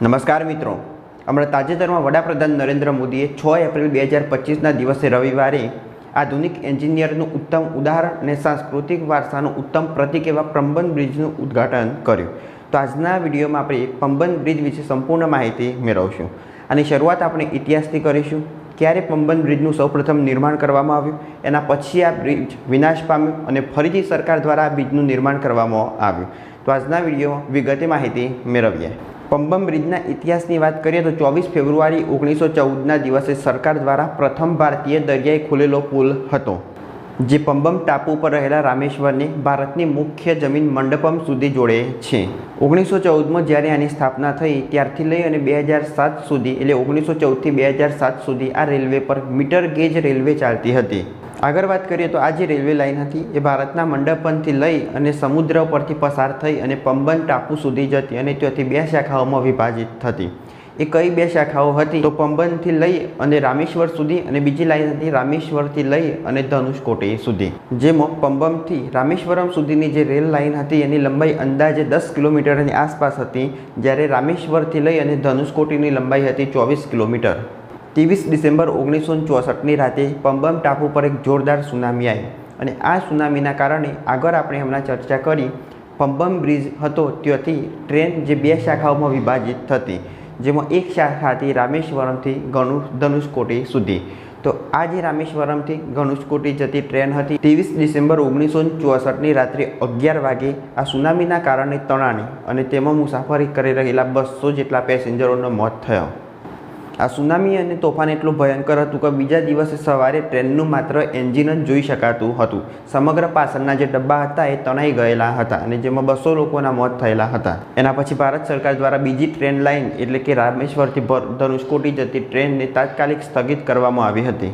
નમસ્કાર મિત્રો, હમણાં તાજેતરમાં વડાપ્રધાન નરેન્દ્ર મોદીએ 6 એપ્રિલ 2025ના દિવસે રવિવારે આધુનિક એન્જિનિયરનું ઉત્તમ ઉદાહરણ અને સાંસ્કૃતિક વારસાનું ઉત્તમ પ્રતીક એવા પંબન બ્રિજનું ઉદ્ઘાટન કર્યું. તો આજના વિડીયોમાં આપણે પંબન બ્રિજ વિશે સંપૂર્ણ માહિતી મેળવશું. આની શરૂઆત આપણે ઇતિહાસથી કરીશું. ક્યારે પંબન બ્રિજનું સૌપ્રથમ નિર્માણ કરવામાં આવ્યું, એના પછી આ બ્રિજ વિનાશ પામ્યું અને ફરીથી સરકાર દ્વારા આ બ્રિજનું નિર્માણ કરવામાં આવ્યું. તો આજના વિડીયોમાં વિગતે માહિતી મેળવીએ. પંબન બ્રિજના ઇતિહાસની વાત કરીએ તો 24 ફેબ્રુઆરી 1914ના દિવસે સરકાર દ્વારા પ્રથમ ભારતીય દરિયાઈ ખુલેલો પુલ હતો, જે પંબન ટાપુ પર રહેલા રામેશ્વરને ભારતની મુખ્ય જમીન મંડપમ સુધી જોડે છે. 1914માં જ્યારે આની સ્થાપના થઈ ત્યારથી લઈ અને 2007 સુધી, એટલે 1914થી 2007 સુધી આ રેલવે પર મીટર ગેજ રેલવે ચાલતી હતી. આગળ વાત કરીએ તો આ જે રેલવે લાઇન હતી એ ભારતના મંડપમથી લઈ અને સમુદ્ર પરથી પસાર થઈ અને પંબન ટાપુ સુધી જતી અને ત્યાંથી બે શાખાઓમાં વિભાજિત થતી. એ કઈ બે શાખાઓ હતી તો પંબનથી લઈ અને રામેશ્વર સુધી, અને બીજી લાઇન હતી રામેશ્વરથી લઈ અને ધનુષકોટી સુધી. જેમાં પંબનથી રામેશ્વરમ સુધીની જે રેલ લાઇન હતી એની લંબાઈ અંદાજે 10 કિલોમીટરની આસપાસ હતી, જ્યારે રામેશ્વરથી લઈ અને ધનુષકોટીની લંબાઈ હતી 24 કિલોમીટર. 23 ડિસેમ્બર 1964ની રાતે પંબન ટાપુ પર એક જોરદાર સુનામી આવી અને આ સુનામીના કારણે આગળ આપણે હમણાં ચર્ચા કરી પંબન બ્રિજ હતો ત્યાંથી ટ્રેન જે બે શાખાઓમાં વિભાજિત થતી, જેમાં એક શાખા હતી રામેશ્વરમથી ધનુષકોટી સુધી. તો આ જે રામેશ્વરમથી ધનુષકોટી જતી ટ્રેન હતી 23 ડિસેમ્બર 1964ની રાત્રે 11 વાગે આ સુનામીના કારણે તણાણી અને તેમાં મુસાફરી કરી રહેલા 200 જેટલા પેસેન્જરોનો મોત થયો. આ સુનામી અને તોફાન એટલું ભયંકર હતું કે બીજા દિવસે સવારે ટ્રેનનું માત્ર એન્જિન જ જોઈ શકાતું હતું. સમગ્ર પાછળના જે ડબ્બા હતા એ તણાઈ ગયેલા હતા અને જેમાં 200 લોકોના મોત થયેલા હતા. એના પછી ભારત સરકાર દ્વારા બીજી ટ્રેન લાઇન એટલે કે રામેશ્વરથી ધનુષકોટી જતી ટ્રેનને તાત્કાલિક સ્થગિત કરવામાં આવી હતી.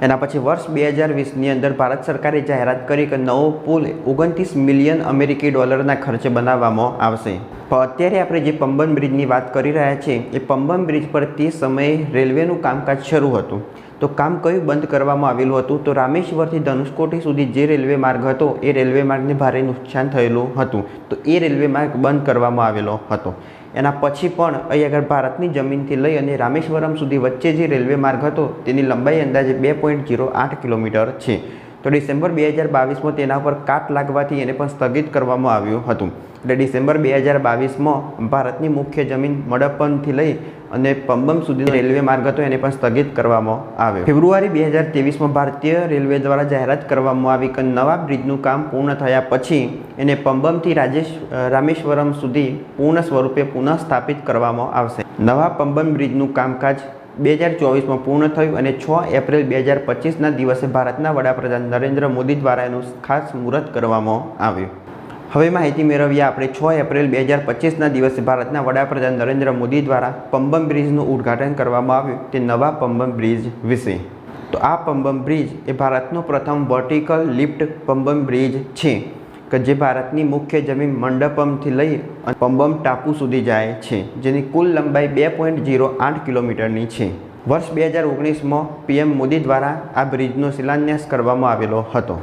એના પછી વર્ષ 2020ની અંદર ભારત સરકારે જાહેરાત કરી કે નવો પુલ 29 મિલિયન અમેરિકી ડોલરના ખર્ચે બનાવવામાં આવશે. પણ અત્યારે આપણે જે પંબન બ્રિજની વાત કરી રહ્યા છીએ એ પંબન બ્રિજ પર તે સમયે રેલવેનું કામકાજ શરૂ હતું. તો કામ કયું બંધ કરવામાં આવેલું હતું તો રામેશ્વરથી ધનુષકોટી સુધી જે રેલવે માર્ગ હતો એ રેલવે માર્ગને ભારે નુકસાન થયેલું હતું, તો એ રેલવે માર્ગ બંધ કરવામાં આવેલો હતો. એના પછી પણ અહીં આગળ ભારતની જમીનથી લઈ અને રામેશ્વરમ સુધી વચ્ચે જે રેલવે માર્ગ હતો તેની લંબાઈ અંદાજે 2.08 કિલોમીટર છે. તો ડિસેમ્બર 2022માં તેના પર કાટ લાગવાથી એને પણ સ્થગિત કરવામાં આવ્યું હતું. એટલે ડિસેમ્બર 2022માં ભારતની મુખ્ય જમીન મડપ્પમથી લઈ અને પંબન સુધીનો રેલવે માર્ગ હતો એને પણ સ્થગિત કરવામાં આવ્યો. ફેબ્રુઆરી 2023માં ભારતીય રેલવે દ્વારા જાહેરાત કરવામાં આવી કે નવા બ્રિજનું કામ પૂર્ણ થયા પછી એને પંબનથી રામેશ્વરમ સુધી પૂર્ણ સ્વરૂપે પુનઃ સ્થાપિત કરવામાં આવશે. નવા પંબન બ્રિજનું કામકાજ 2024માં પૂર્ણ થયું અને 6 એપ્રિલ 2025ના દિવસે ભારતના વડાપ્રધાન નરેન્દ્ર મોદી દ્વારા એનું ખાસ મુહૂર્ત કરવામાં આવ્યું. હવે માહિતી મેળવીએ આપણે 6 એપ્રિલ 2025ના દિવસે ભારતના વડાપ્રધાન નરેન્દ્ર મોદી દ્વારા પંબન બ્રિજનું ઉદ્ઘાટન કરવામાં આવ્યું તે નવા પંબન બ્રિજ વિશે. તો આ પંબન બ્રિજ એ ભારતનો પ્રથમ વર્ટિકલ લિફ્ટ પંબન બ્રિજ છે કે જે ભારતની મુખ્ય જમીન મંડપમથી લઈ અને પંબન ટાપુ સુધી જાય છે, જેની કુલ લંબાઈ 2.08 કિલોમીટરની છે. વર્ષ 2019માં PM મોદી દ્વારા આ બ્રિજનો શિલાન્યાસ કરવામાં આવેલો હતો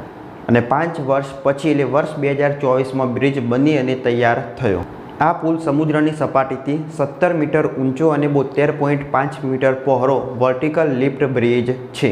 અને 5 વર્ષ પછી એટલે વર્ષ 2024માં બ્રિજ બની અને તૈયાર થયો. આ પુલ સમુદ્રની સપાટીથી 17 મીટર ઊંચો અને 72.5 મીટર પહોળો વર્ટિકલ લિફ્ટ બ્રિજ છે,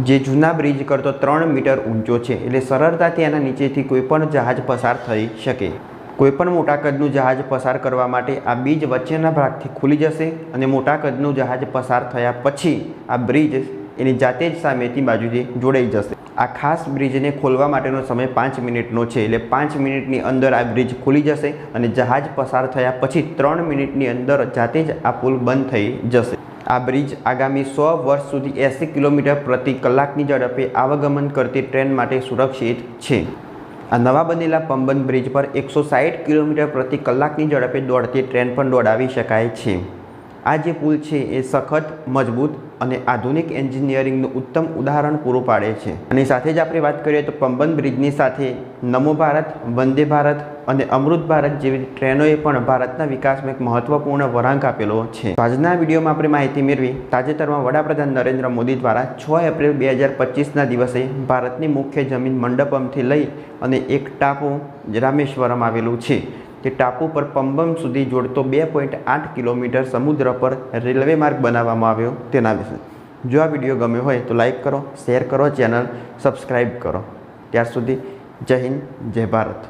જે જૂના બ્રિજ કરતો 3 મીટર ઊંચો છે. એટલે સરળતાથી એના નીચેથી કોઈપણ જહાજ પસાર થઈ શકે. કોઈપણ મોટા કદનું જહાજ પસાર કરવા માટે આ બ્રિજ વચ્ચેના ભાગથી ખુલી જશે અને મોટા કદનું જહાજ પસાર થયા પછી આ બ્રિજ એની જાતે જ સામેથી બાજુથી જોડાઈ જશે. આ ખાસ બ્રિજને ખોલવા માટેનો સમય 5 મિનિટનો છે, એટલે 5 મિનિટની અંદર આ બ્રિજ ખુલી જશે અને જહાજ પસાર થયા પછી 3 મિનિટની અંદર જાતે જ આ પુલ બંધ થઈ જશે. આ બ્રિજ આગામી 100 વર્ષ સુધી 80 કિલોમીટર પ્રતિ કલાકની ઝડપે આવાગમન કરતી ટ્રેન માટે સુરક્ષિત છે. આ નવા બનેલા પંબન બ્રિજ પર 160 કિલોમીટર પ્રતિ કલાકની ઝડપે દોડતી ટ્રેન પણ દોડાવી શકાય છે. આ જે પુલ છે એ સખત, મજબૂત અને આધુનિક એન્જિનિયરિંગનું ઉત્તમ ઉદાહરણ પૂરું પાડે છે. અને સાથે જ આપણે વાત કરીએ તો પંબન બ્રિજની સાથે નમો ભારત, વંદે ભારત અને અમૃત ભારત જેવી ટ્રેનોએ પણ ભારતના વિકાસમાં એક મહત્વપૂર્ણ વળાંક આપેલો છે. આજના વિડીયોમાં આપણે માહિતી મેળવી તાજેતરમાં વડાપ્રધાન નરેન્દ્ર મોદી દ્વારા 6 એપ્રિલ 2025ના દિવસે ભારતની મુખ્ય જમીન મંડપમથી લઈ અને એક ટાપુ રામેશ્વરમ આવેલું છે તે ટાપુ પર પમ્બમ સુધી જોડતો 2.8 કિલોમીટર સમુદ્ર પર રેલવે માર્ગ બનાવવામાં આવ્યો તેના વિશે. જો આ વિડીયો ગમ્યો હોય તો લાઈક કરો, શેર કરો, ચેનલ સબસ્ક્રાઈબ કરો. ત્યાર સુધી જય હિન્દ, જય ભારત.